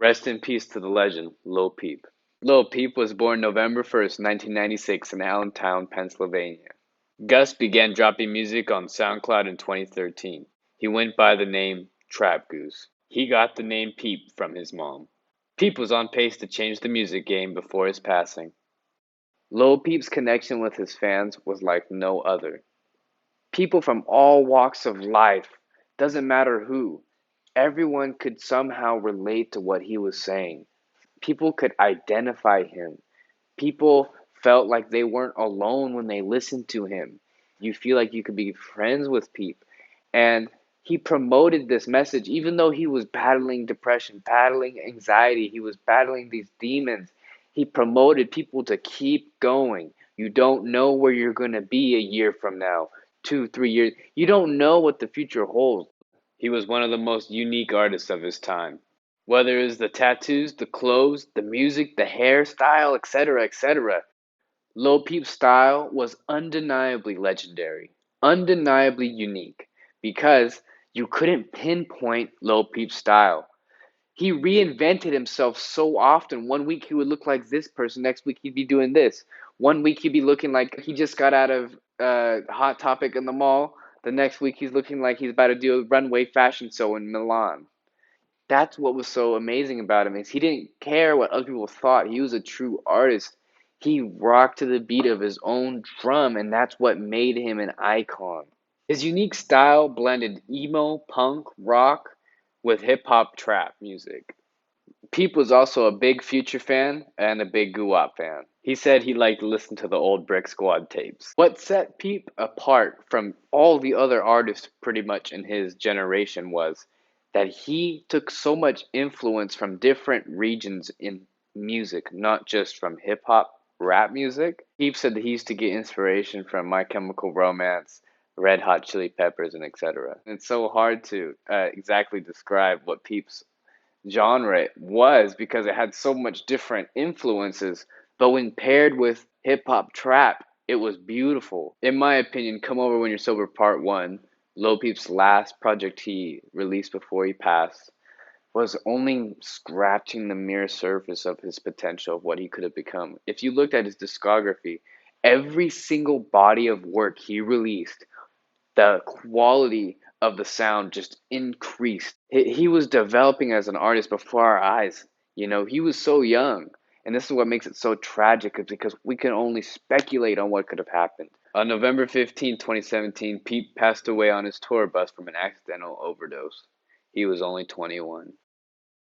Rest in peace to the legend, Lil Peep. Lil Peep was born November 1st, 1996 in Allentown, Pennsylvania. Gus began dropping music on SoundCloud in 2013. He went by the name Trap Goose. He got the name Peep from his mom. Peep was on pace to change the music game before his passing. Lil Peep's connection with his fans was like no other. People from all walks of life, doesn't matter who, everyone could somehow relate to what he was saying. People could identify him. People felt like they weren't alone when they listened to him. You feel like you could be friends with Peep. And he promoted this message, even though he was battling depression, battling anxiety, he was battling these demons. He promoted people to keep going. You don't know where you're going to be a year from now, 2, 3 years. You don't know what the future holds. He was one of the most unique artists of his time. Whether it's the tattoos, the clothes, the music, the hairstyle, etc., etc., Lil Peep's style was undeniably legendary, undeniably unique, because you couldn't pinpoint Lil Peep's style. He reinvented himself so often. One week he would look like this person, next week he'd be doing this. One week he'd be looking like he just got out of Hot Topic in the mall. The next week he's looking like he's about to do a runway fashion show in Milan. That's what was so amazing about him is he didn't care what other people thought. He was a true artist. He rocked to the beat of his own drum, and that's what made him an icon. His unique style blended emo, punk, rock with hip hop trap music. Peep was also a big Future fan and a big Guwap fan. He said he liked to listen to the old Brick Squad tapes. What set Peep apart from all the other artists pretty much in his generation was that he took so much influence from different regions in music, not just from hip hop, rap music. Peep said that he used to get inspiration from My Chemical Romance, Red Hot Chili Peppers, and etc. It's so hard to exactly describe what Peep's genre was because it had so much different influences, but when paired with hip hop trap, it was beautiful. In my opinion, Come Over When You're Sober Part 1, Lil Peep's last project he released before he passed, was only scratching the mere surface of his potential of what he could have become. If you looked at his discography, every single body of work he released, the quality of the sound just increased. He was developing as an artist before our eyes. You know, he was so young. And this is what makes it so tragic, is because we can only speculate on what could have happened. On November 15, 2017, Pete passed away on his tour bus from an accidental overdose. He was only 21.